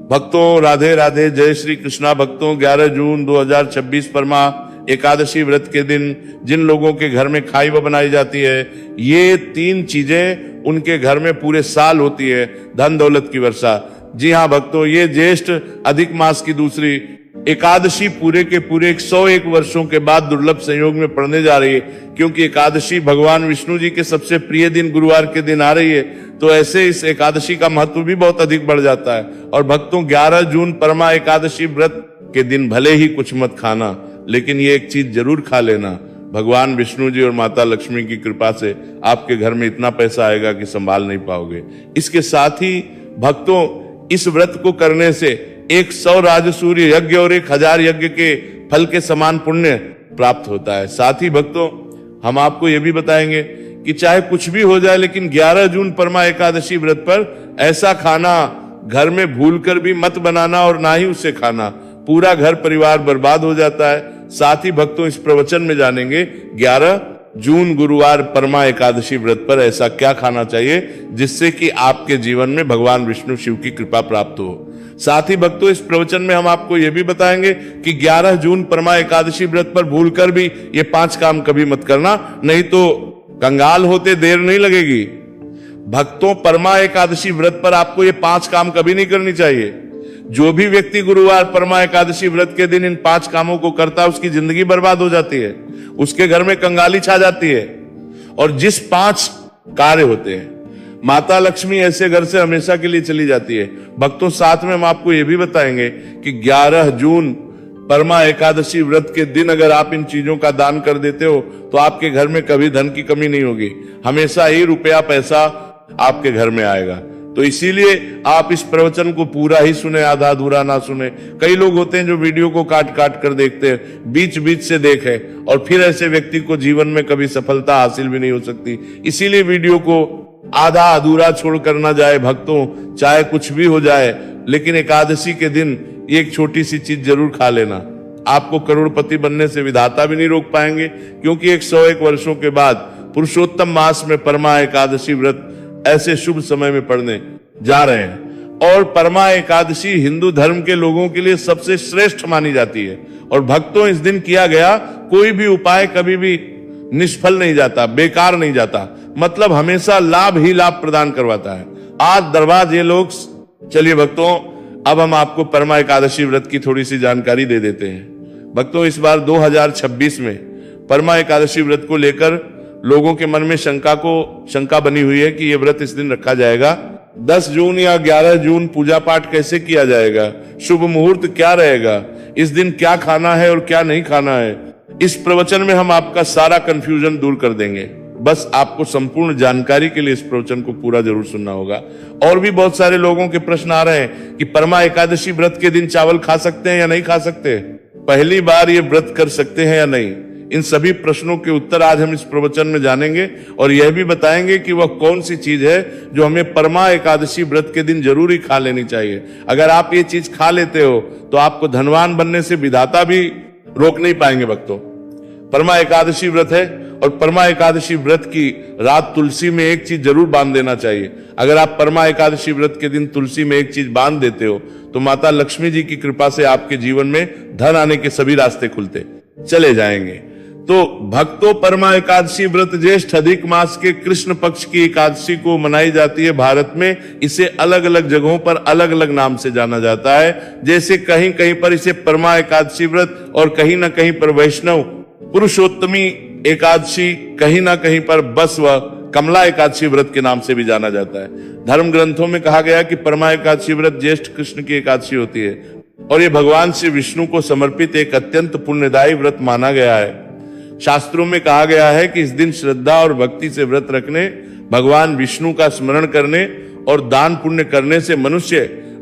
भक्तों राधे राधे, जय श्री कृष्णा। भक्तों 11 जून 2026 परमा एकादशी व्रत के दिन जिन लोगों के घर में खाई व बनाई जाती है, ये 3 चीजें उनके घर में पूरे साल होती है, धन दौलत की वर्षा। जी हाँ भक्तों, ये ज्येष्ठ अधिक मास की दूसरी एकादशी पूरे के पूरे 101 वर्षों के बाद दुर्लभ संयोग में पड़ने जा रही है, क्योंकि एकादशी भगवान विष्णु जी के सबसे प्रिय दिन गुरुवार के दिन आ रही है। तो ऐसे इस एकादशी का महत्व भी बहुत अधिक बढ़ जाता है। और भक्तों 11 जून परमा एकादशी व्रत के दिन भले ही कुछ मत खाना, लेकिन ये एक चीज जरूर खा लेना। भगवान विष्णु जी और माता लक्ष्मी की कृपा से आपके घर में इतना पैसा आएगा कि संभाल नहीं पाओगे। इसके साथ ही भक्तों इस व्रत को करने से 100 राजसूर्य यज्ञ और 1000 यज्ञ के फल के समान पुण्य प्राप्त होता है। साथ ही भक्तों हम आपको यह भी बताएंगे कि चाहे कुछ भी हो जाए, लेकिन 11 जून परमा एकादशी व्रत पर ऐसा खाना घर में भूलकर भी मत बनाना और ना ही उसे खाना, पूरा घर परिवार बर्बाद हो जाता है। साथ ही भक्तों इस प्रवचन में जानेंगे 11 जून गुरुवार परमा एकादशी व्रत पर ऐसा क्या खाना चाहिए जिससे कि आपके जीवन में भगवान विष्णु शिव की कृपा प्राप्त हो। साथ ही भक्तों इस प्रवचन में हम आपको यह भी बताएंगे कि 11 जून परमा एकादशी व्रत पर भूलकर भी ये 5 काम कभी मत करना, नहीं तो कंगाल होते देर नहीं लगेगी। भक्तों परमा एकादशी व्रत पर आपको ये 5 काम कभी नहीं करनी चाहिए। जो भी व्यक्ति गुरुवार परमा एकादशी व्रत के दिन इन 5 कामों को करता है, उसकी जिंदगी बर्बाद हो जाती है, उसके घर में कंगाली छा जाती है। और जिस 5 कार्य होते हैं, माता लक्ष्मी ऐसे घर से हमेशा के लिए चली जाती है। भक्तों साथ में हम आपको यह भी बताएंगे कि 11 जून परमा एकादशी व्रत के दिन अगर आप इन चीजों का दान कर देते हो तो आपके घर में कभी धन की कमी नहीं होगी, हमेशा ही रुपया पैसा आपके घर में आएगा। तो इसीलिए आप इस प्रवचन को पूरा ही सुने, आधा अधूरा ना सुने। कई लोग होते हैं जो वीडियो को काट काट कर देखते हैं, बीच बीच से देखें, और फिर ऐसे व्यक्ति को जीवन में कभी सफलता हासिल भी नहीं हो सकती। इसीलिए वीडियो को आधा अधूरा छोड़कर ना जाए भक्तों, चाहे कुछ भी हो जाए, लेकिन एकादशी के दिन एक छोटी सी चीज जरूर खा लेना। आपको करोड़पति बनने से विधाता भी नहीं रोक पाएंगे, क्योंकि 101 वर्षों के बाद पुरुषोत्तम मास में परमा एकादशी व्रत ऐसे शुभ समय में पड़ने जा रहे हैं। और परमा एकादशी हिंदू धर्म के लोगों के लिए सबसे श्रेष्ठ मानी जाती है। और भक्तों इस दिन किया गया कोई भी उपाय कभी भी निष्फल नहीं जाता, बेकार नहीं जाता, मतलब हमेशा लाभ ही लाभ प्रदान करवाता है। आज दरबार ये लोग। चलिए भक्तों अब हम आपको परमा एकादशी व्रत की थोड़ी सी जानकारी दे देते हैं। भक्तों इस बार 2026 में परमा एकादशी व्रत को लेकर लोगों के मन में शंका बनी हुई है कि यह व्रत इस दिन रखा जाएगा। 10 जून या 11 जून पूजा पाठ कैसे किया जाएगा, शुभ मुहूर्त क्या रहेगा, इस दिन क्या खाना है और क्या नहीं खाना है। इस प्रवचन में हम आपका सारा कंफ्यूजन दूर कर देंगे। बस आपको संपूर्ण जानकारी के लिए इस प्रवचन को पूरा जरूर सुनना होगा। और भी बहुत सारे लोगों के प्रश्न आ रहे हैं कि परमा एकादशी व्रत के दिन चावल खा सकते हैं या नहीं खा सकते, पहली बार ये व्रत कर सकते हैं या नहीं। इन सभी प्रश्नों के उत्तर आज हम इस प्रवचन में जानेंगे, और यह भी बताएंगे कि वह कौन सी चीज है जो हमें परमा एकादशी व्रत के दिन जरूर ही खा लेनी चाहिए। अगर आप ये चीज खा लेते हो तो आपको धनवान बनने से विधाता भी रोक नहीं पाएंगे। भक्तों परमा एकादशी व्रत है, और परमा एकादशी व्रत की रात तुलसी में एक चीज जरूर बांध देना चाहिए। अगर आप परमा एकादशी व्रत के दिन तुलसी में एक चीज बांध देते हो तो माता लक्ष्मी जी की कृपा से आपके जीवन में धन आने के सभी रास्ते खुलते चले जाएंगे। तो भक्तों परमा एकादशी व्रत ज्येष्ठ अधिक मास के कृष्ण पक्ष की एकादशी को मनाई जाती है भारत में। इसे अलग अलग जगहों पर अलग अलग नाम से जाना जाता है। जैसे कहीं कहीं पर इसे परमा एकादशी व्रत और कहीं ना कहीं पर वैष्णव पुरुषोत्तमी एकादशी, कहीं ना कहीं पर बस व कमला एकादशी व्रत के नाम से भी जाना जाता है। धर्म ग्रंथों में कहा गया कि परमा एकादशी व्रत ज्येष्ठ कृष्ण की एकादशी होती है, और ये भगवान श्री विष्णु को समर्पित एक अत्यंत पुण्यदायी व्रत माना गया है। शास्त्रों में कहा गया है कि इस दिन श्रद्धा और भक्ति से व्रत रखने, भगवान विष्णु का स्मरण करने और दान पुण्य करने से मनुष्य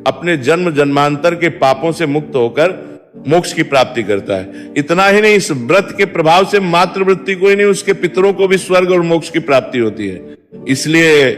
अपने जन्म जन्मांतर के पापों से मुक्त होकर मोक्ष की प्राप्ति करता है। इतना ही नहीं, इस व्रत के प्रभाव से मातृवृत्ति को ही नहीं, उसके पितरों को भी स्वर्ग और मोक्ष की प्राप्ति होती है। इसलिए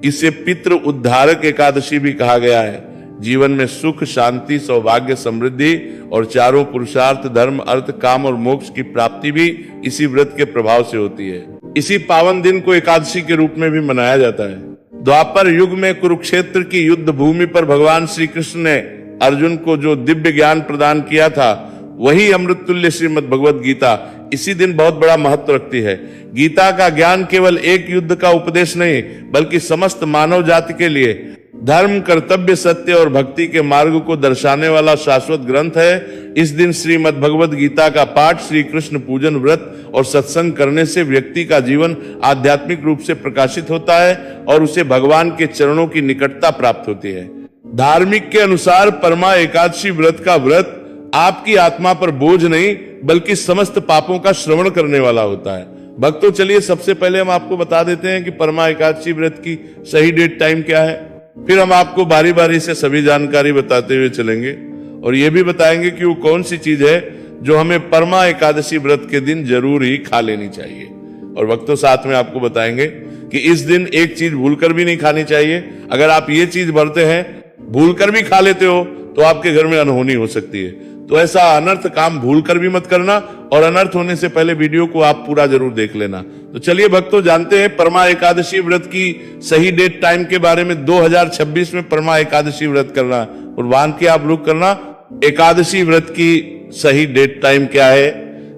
इसे पितृ उद्धारक एकादशी भी कहा गया है। जीवन में सुख, शांति, सौभाग्य, समृद्धि और चारों पुरुषार्थ धर्म, अर्थ, काम और मोक्ष की प्राप्ति भी इसी व्रत के प्रभाव से होती है। इसी पावन दिन को एकादशी के रूप में भी मनाया जाता है। द्वापर युग में कुरुक्षेत्र की युद्ध भूमि पर भगवान श्री कृष्ण ने अर्जुन को जो दिव्य ज्ञान प्रदान किया था, वही अमृत तुल्य श्रीमद् भगवत गीता इसी दिन बहुत बड़ा महत्व रखती है। गीता का ज्ञान केवल एक युद्ध का उपदेश नहीं, बल्कि समस्त मानव जाति के लिए धर्म, कर्तव्य, सत्य और भक्ति के मार्ग को दर्शाने वाला शाश्वत ग्रंथ है। इस दिन श्रीमद् भगवत गीता का पाठ, श्री कृष्ण पूजन, व्रत और सत्संग करने से व्यक्ति का जीवन आध्यात्मिक रूप से प्रकाशित होता है और उसे भगवान के चरणों की निकटता प्राप्त होती है। धार्मिक के अनुसार परमा एकादशी व्रत का व्रत आपकी आत्मा पर बोझ नहीं, बल्कि समस्त पापों का श्रवण करने वाला होता है। भक्तों, चलिए सबसे पहले हम आपको बता देते हैं कि परमा एकादशी व्रत की सही डेट टाइम क्या है। फिर हम आपको बारी बारी से सभी जानकारी बताते हुए चलेंगे और ये भी बताएंगे कि वो कौन सी चीज है जो हमें परमा एकादशी व्रत के दिन जरूर ही खा लेनी चाहिए। और भक्तों, साथ में आपको बताएंगे कि इस दिन एक चीज भूलकर भी नहीं खानी चाहिए। अगर आप ये चीज भरते हैं, भूलकर भी खा लेते हो, तो आपके घर में अनहोनी हो सकती है। तो ऐसा अनर्थ काम भूलकर भी मत करना और अनर्थ होने से पहले वीडियो को आप पूरा जरूर देख लेना। तो चलिए भक्तों, जानते हैं परमा एकादशी व्रत की सही डेट टाइम के बारे में। 2026 में परमा एकादशी व्रत करना और बांध के आप रुक करना। एकादशी व्रत की सही डेट टाइम क्या है?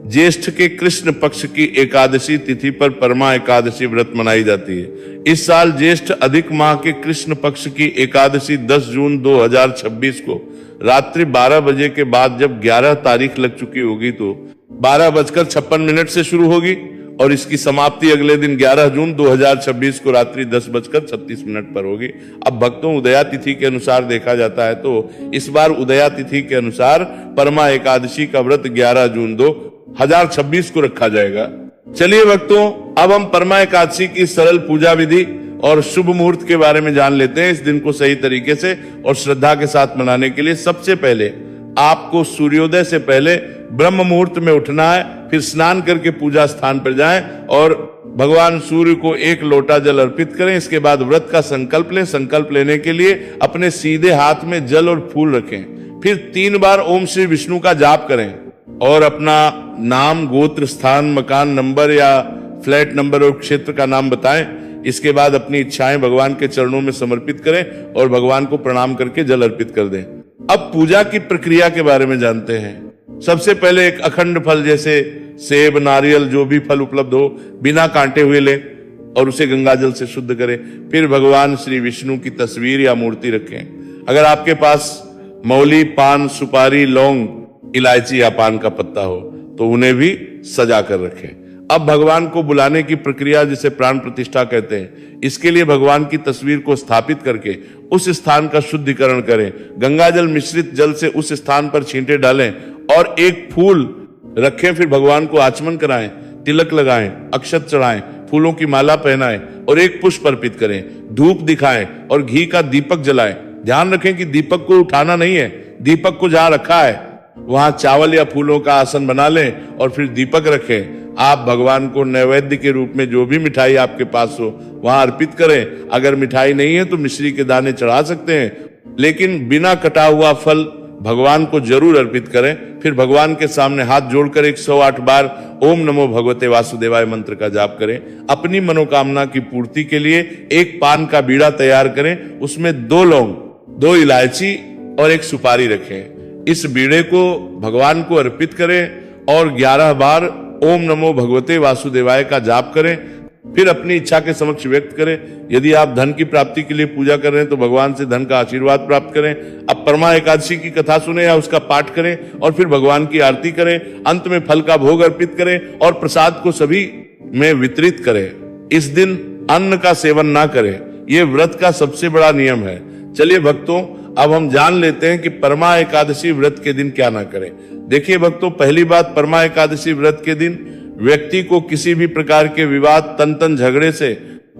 ज्येष्ठ के कृष्ण पक्ष की एकादशी तिथि पर परमा एकादशी व्रत मनाई जाती है। इस साल ज्येष्ठ अधिक माह के कृष्ण पक्ष की एकादशी 10 जून 2026 को रात्रि 12 बजे के बाद जब 11 तारीख लग चुकी होगी तो 12:56 से शुरू होगी और इसकी समाप्ति अगले दिन 11 जून 2026 को रात्रि 10:36 पर होगी। अब भक्तों, उदया तिथि के अनुसार देखा जाता है तो इस बार उदया तिथि के अनुसार परमा एकादशी का व्रत 11 जून 2026 को रखा जाएगा। चलिए भक्तों, अब हम परमा एकादशी की सरल पूजा विधि और शुभ मुहूर्त के बारे में जान लेते हैं। इस दिन को सही तरीके से और श्रद्धा के साथ मनाने के लिए सबसे पहले आपको सूर्योदय से पहले ब्रह्म मुहूर्त में उठना है। फिर स्नान करके पूजा स्थान पर जाएं और भगवान सूर्य को 1 लोटा जल अर्पित करें। इसके बाद व्रत का संकल्प लें। संकल्प लेने के लिए अपने सीधे हाथ में जल और फूल रखें। फिर 3 बार ओम श्री विष्णु का जाप करें और अपना नाम, गोत्र, स्थान, मकान नंबर या फ्लैट नंबर और क्षेत्र का नाम बताएं। इसके बाद अपनी इच्छाएं भगवान के चरणों में समर्पित करें और भगवान को प्रणाम करके जल अर्पित कर दें। अब पूजा की प्रक्रिया के बारे में जानते हैं। सबसे पहले एक अखंड फल जैसे सेब, नारियल, जो भी फल उपलब्ध हो, बिना कांटे हुए लें और उसे गंगा जल से शुद्ध करें। फिर भगवान श्री विष्णु की तस्वीर या मूर्ति रखें। अगर आपके पास मौली, पान, सुपारी, लौंग, इलायची या पान का पत्ता हो तो उन्हें भी सजा कर रखें। अब भगवान को बुलाने की प्रक्रिया, जिसे प्राण प्रतिष्ठा कहते हैं, इसके लिए भगवान की तस्वीर को स्थापित करके उस स्थान का शुद्धिकरण करें। गंगाजल मिश्रित जल से उस स्थान पर छींटे डालें और एक फूल रखें। फिर भगवान को आचमन कराएं, तिलक लगाएं, अक्षत चढ़ाएं, फूलों की माला पहनाएं और एक पुष्प अर्पित करें। धूप दिखाएं और घी का दीपक जलाएं। ध्यान रखें कि दीपक को उठाना नहीं है। दीपक को जहां रखा है वहां चावल या फूलों का आसन बना लें और फिर दीपक रखें। आप भगवान को नैवेद्य के रूप में जो भी मिठाई आपके पास हो वहां अर्पित करें। अगर मिठाई नहीं है तो मिश्री के दाने चढ़ा सकते हैं, लेकिन बिना कटा हुआ फल भगवान को जरूर अर्पित करें। फिर भगवान के सामने हाथ जोड़कर 108 बार ओम नमो भगवते वासुदेवाय मंत्र का जाप करें। अपनी मनोकामना की पूर्ति के लिए एक पान का बीड़ा तैयार करें। उसमें 2 लौंग, 2 इलायची और 1 सुपारी रखें। इस बीड़े को भगवान को अर्पित करें और 11 बार ओम नमो भगवते वासुदेवाय का जाप करें। फिर अपनी इच्छा के समक्ष व्यक्त करें। यदि आप धन की प्राप्ति के लिए पूजा कर रहे हैं तो भगवान से धन का आशीर्वाद प्राप्त करें। अब परमा एकादशी की कथा सुने या उसका पाठ करें और फिर भगवान की आरती करें। अंत में फल का भोग अर्पित करें और प्रसाद को सभी में वितरित करें। इस दिन अन्न का सेवन ना करें। यह व्रत का सबसे बड़ा नियम है। चलिए भक्तों, अब हम जान लेते हैं कि परमा एकादशी व्रत के दिन क्या ना करें। देखिए भक्तों, पहली बात, परमा एकादशी व्रत के दिन व्यक्ति को किसी भी प्रकार के विवाद, तन झगड़े से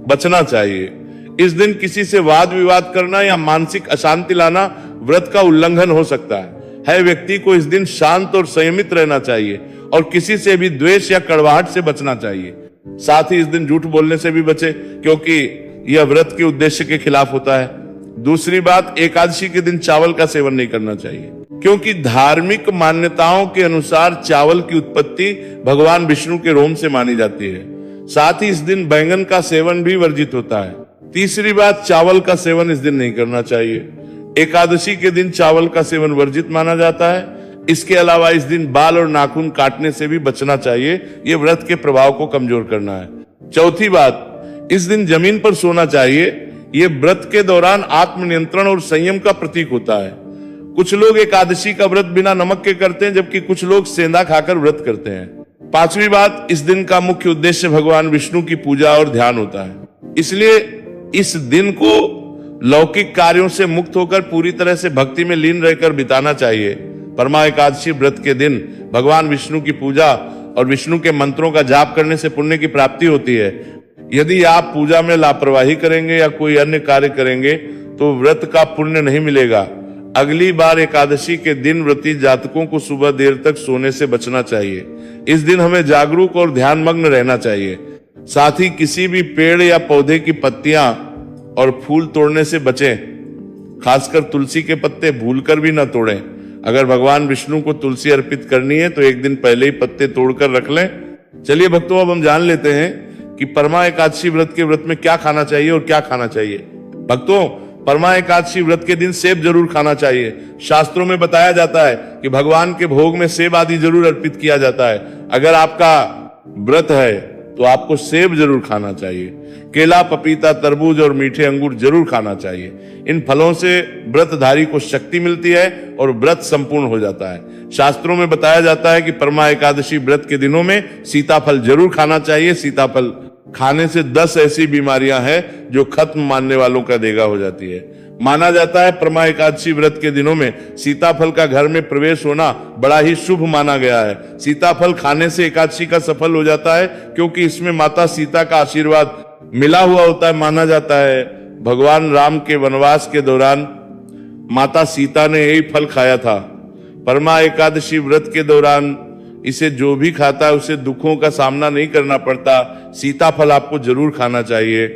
बचना चाहिए। इस दिन किसी से वाद विवाद करना या मानसिक अशांति लाना व्रत का उल्लंघन हो सकता है। व्यक्ति को इस दिन शांत और संयमित रहना चाहिए और किसी से भी द्वेष या कड़वाहट से बचना चाहिए। साथ ही इस दिन झूठ बोलने से भी बचे, क्योंकि यह व्रत के उद्देश्य के खिलाफ होता है। दूसरी बात, एकादशी के दिन चावल का सेवन नहीं करना चाहिए, क्योंकि धार्मिक मान्यताओं के अनुसार चावल की उत्पत्ति भगवान विष्णु के रोम से मानी जाती है। साथ ही इस दिन बैंगन का सेवन भी वर्जित होता है। तीसरी बात, चावल का सेवन इस दिन नहीं करना चाहिए। एकादशी के दिन चावल का सेवन वर्जित माना जाता है। इसके अलावा इस दिन बाल और नाखून काटने से भी बचना चाहिए, ये व्रत के प्रभाव को कमजोर करना है। चौथी बात, इस दिन जमीन पर सोना चाहिए, ये व्रत के दौरान आत्मनियंत्रण और संयम का प्रतीक होता है। कुछ लोग एकादशी का व्रत बिना नमक के करते हैं, जबकि कुछ लोग सेंधा खाकर व्रत करते हैं। पांचवी बात, इस दिन का मुख्य उद्देश्य भगवान विष्णु की पूजा और ध्यान होता है, इसलिए इस दिन को लौकिक कार्यों से मुक्त होकर पूरी तरह से भक्ति में लीन रहकर बिताना चाहिए। परमा एकादशी व्रत के दिन भगवान विष्णु की पूजा और विष्णु के मंत्रों का जाप करने से पुण्य की प्राप्ति होती है। यदि आप पूजा में लापरवाही करेंगे या कोई अन्य कार्य करेंगे तो व्रत का पुण्य नहीं मिलेगा। अगली बार एकादशी के दिन व्रती जातकों को सुबह देर तक सोने से बचना चाहिए। इस दिन हमें जागरूक और ध्यानमग्न रहना चाहिए। साथ ही किसी भी पेड़ या पौधे की पत्तियां और फूल तोड़ने से बचें, खासकर तुलसी के पत्ते भूलकर भी न तोड़ें। अगर भगवान विष्णु को तुलसी अर्पित करनी है तो एक दिन पहले ही पत्ते तोड़कर रख लें। चलिए भक्तों, अब हम जान लेते हैं कि परमा एकादशी व्रत के व्रत में क्या खाना चाहिए और क्या खाना चाहिए। भक्तों, परमा एकादशी व्रत के दिन सेब जरूर खाना चाहिए। शास्त्रों में बताया जाता है कि भगवान के भोग में सेब आदि जरूर अर्पित किया जाता है। अगर आपका व्रत है तो आपको सेब जरूर खाना चाहिए। केला, पपीता, तरबूज और मीठे अंगूर जरूर खाना चाहिए। इन फलों से व्रतधारी को शक्ति मिलती है और व्रत संपूर्ण हो जाता है। शास्त्रों में बताया जाता है कि परमा एकादशी व्रत के दिनों में सीताफल जरूर खाना चाहिए। सीताफल खाने से 10 ऐसी बीमारियां हैं जो खत्म मानने वालों का देगा हो जाती है। माना जाता है परमा एकादशी व्रत के दिनों में सीताफल का घर में प्रवेश होना बड़ा ही शुभ माना गया है। सीताफल खाने से एकादशी का सफल हो जाता है, क्योंकि इसमें माता सीता का आशीर्वाद मिला हुआ होता है। माना जाता है भगवान राम के वनवास के दौरान माता सीता ने यही फल खाया था। परमा एकादशी व्रत के दौरान इसे जो भी खाता है उसे दुखों का सामना नहीं करना पड़ता। सीताफल आपको जरूर खाना चाहिए।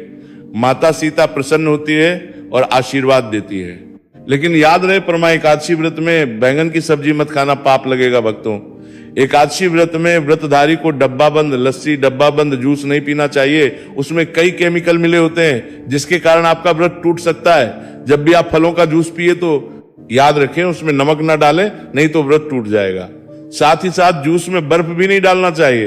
माता सीता प्रसन्न होती है और आशीर्वाद देती है। लेकिन याद रहे, परमा एकादशी व्रत में बैंगन की सब्जी मत खाना, पाप लगेगा भक्तों। एकादशी व्रत में व्रतधारी को डब्बा बंद लस्सी, डब्बा बंद जूस नहीं पीना चाहिए। उसमें कई केमिकल मिले होते हैं जिसके कारण आपका व्रत टूट सकता है। जब भी आप फलों का जूस पिए तो याद रखें उसमें नमक ना डालें, नहीं तो व्रत टूट जाएगा। साथ ही साथ जूस में बर्फ भी नहीं डालना चाहिए।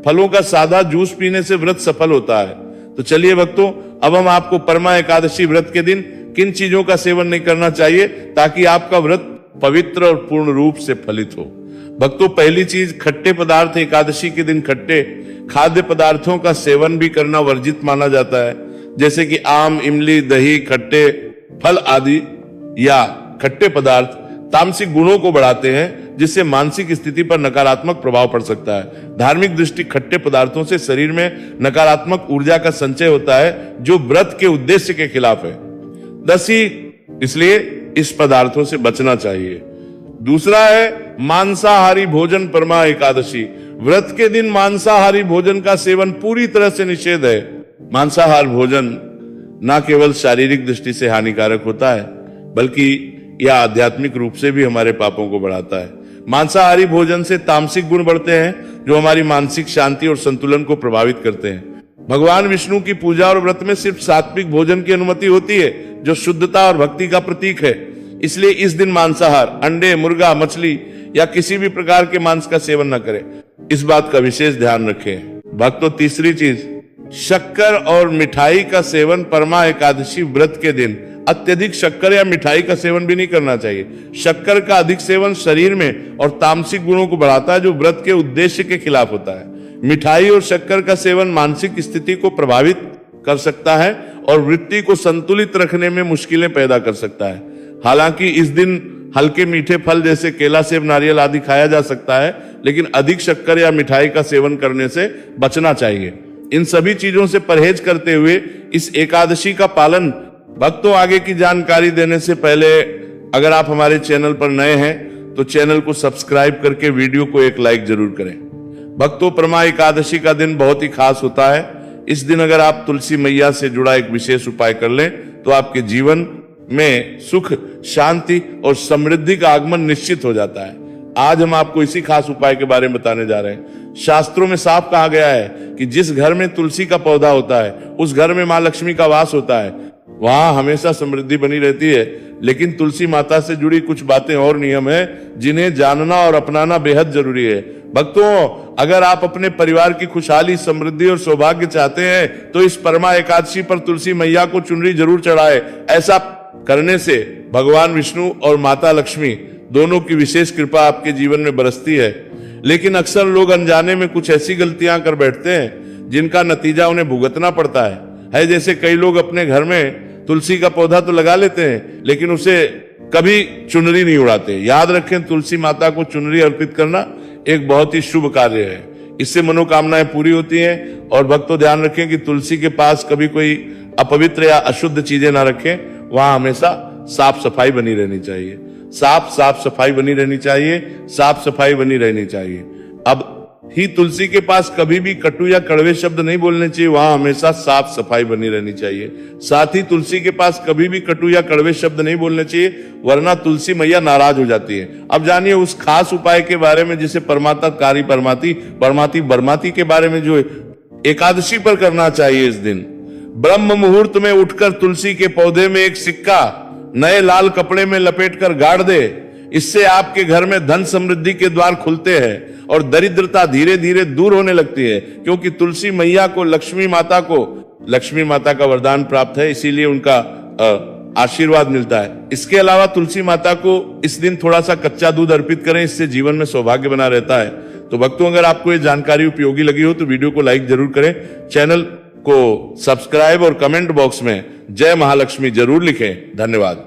फलों का सादा जूस पीने से व्रत सफल होता है। तो चलिए भक्तों, अब हम आपको परमा एकादशी व्रत के दिन किन चीजों का सेवन नहीं करना चाहिए ताकि आपका व्रत पवित्र और पूर्ण रूप से फलित हो। भक्तों, पहली चीज, खट्टे पदार्थ। एकादशी के दिन खट्टे खाद्य पदार्थों का सेवन भी करना वर्जित माना जाता है, जैसे कि आम, इमली, दही, खट्टे फल आदि या खट्टे पदार्थ तामसिक गुणों को बढ़ाते हैं, जिससे मानसिक स्थिति पर नकारात्मक प्रभाव पड़ सकता है। धार्मिक दृष्टि खट्टे पदार्थों से शरीर में नकारात्मक ऊर्जा का संचय होता है, जो व्रत के उद्देश्य के खिलाफ है। इसलिए इस पदार्थों से बचना चाहिए। दूसरा है मांसाहारी भोजन। परमा एकादशी व्रत के दिन मांसाहारी भोजन का सेवन पूरी तरह से निषेध है। मांसाहार भोजन न केवल शारीरिक दृष्टि से हानिकारक होता है, बल्कि यह आध्यात्मिक रूप से भी हमारे पापों को बढ़ाता है। मांसाहारी भोजन से तामसिक गुण बढ़ते हैं, जो हमारी मानसिक शांति और संतुलन को प्रभावित करते हैं। भगवान विष्णु की पूजा और व्रत में सिर्फ सात्विक भोजन की अनुमति होती है, जो शुद्धता और भक्ति का प्रतीक है। इसलिए इस दिन मांसाहार, अंडे, मुर्गा, मछली या किसी भी प्रकार के मांस का सेवन न करें। इस बात का विशेष ध्यान रखें। भक्तों, तीसरी चीज, शक्कर और मिठाई का सेवन परमा एकादशी व्रत के दिन अत्यधिक शक्कर या मिठाई का सेवन भी नहीं करना चाहिए। शक्कर का अधिक सेवन शरीर में और तामसिक गुणों को बढ़ाता है, जो व्रत के उद्देश्य के खिलाफ होता है। मिठाई और शक्कर का सेवन मानसिक स्थिति को प्रभावित कर सकता है और वृत्ति को संतुलित रखने में मुश्किलें पैदा कर सकता है। हालांकि इस दिन हल्के मीठे फल जैसे केला, सेब, नारियल आदि खाया जा सकता है, लेकिन अधिक शक्कर या मिठाई का सेवन करने से बचना चाहिए। इन सभी चीजों से परहेज करते हुए इस एकादशी का पालन। भक्तों, आगे की जानकारी देने से पहले अगर आप हमारे चैनल पर नए हैं तो चैनल को सब्सक्राइब करके वीडियो को एक लाइक जरूर करें। भक्तों, परमा एकादशी का दिन बहुत ही खास होता है। इस दिन अगर आप तुलसी मैया से जुड़ा एक विशेष उपाय कर लें तो आपके जीवन में सुख, शांति और समृद्धि का आगमन निश्चित हो जाता है। आज हम आपको इसी खास उपाय के बारे में बताने जा रहे हैं। शास्त्रों में साफ कहा गया है कि जिस घर में तुलसी का पौधा होता है उस घर में मां लक्ष्मी का वास होता है। वहां हमेशा समृद्धि बनी रहती है। लेकिन तुलसी माता से जुड़ी कुछ बातें और नियम है जिन्हें जानना और अपनाना बेहद जरूरी है। भक्तों, अगर आप अपने परिवार की खुशहाली, समृद्धि और सौभाग्य चाहते हैं तो इस परमा एकादशी पर तुलसी मैया को चुनरी जरूर चढ़ाए। ऐसा करने से भगवान विष्णु और माता लक्ष्मी दोनों की विशेष कृपा आपके जीवन में बरसती है। लेकिन अक्सर लोग अनजाने में कुछ ऐसी गलतियां कर बैठते हैं जिनका नतीजा उन्हें भुगतना पड़ता है। जैसे कई लोग अपने घर में तुलसी का पौधा तो लगा लेते हैं लेकिन उसे कभी चुनरी नहीं उड़ाते। याद रखें, तुलसी माता को चुनरी अर्पित करना एक बहुत ही शुभ कार्य है। इससे मनोकामनाएं पूरी होती हैं। और भक्तों, ध्यान रखें कि तुलसी के पास कभी कोई अपवित्र या अशुद्ध चीजें ना रखें। वहां हमेशा साफ सफाई बनी रहनी चाहिए। साफ सफाई बनी रहनी चाहिए। साफ सफाई बनी रहनी चाहिए। अब ही तुलसी के पास कभी भी कटु या कड़वे शब्द नहीं बोलने चाहिए। वहां हमेशा साफ सफाई बनी रहनी चाहिए। साथ ही तुलसी के पास कभी भी कटु या कड़वे शब्द नहीं बोलने चाहिए, वरना तुलसी मैया नाराज हो जाती है। अब जानिए उस खास उपाय के बारे में जिसे परमाताकारी परमाती के बारे में जो एकादशी पर करना चाहिए। इस दिन ब्रह्म मुहूर्त में उठकर तुलसी के पौधे में एक सिक्का नए लाल कपड़े में लपेटकर गाड़ दे। इससे आपके घर में धन समृद्धि के द्वार खुलते हैं और दरिद्रता धीरे धीरे दूर होने लगती है। क्योंकि तुलसी मैया को लक्ष्मी माता का वरदान प्राप्त है, इसीलिए उनका आशीर्वाद मिलता है। इसके अलावा तुलसी माता को इस दिन थोड़ा सा कच्चा दूध अर्पित करें, इससे जीवन में सौभाग्य बना रहता है। तो भक्तों, अगर आपको ये जानकारी उपयोगी लगी हो तो वीडियो को लाइक जरूर करें, चैनल को सब्सक्राइब और कमेंट बॉक्स में जय महालक्ष्मी जरूर लिखें। धन्यवाद।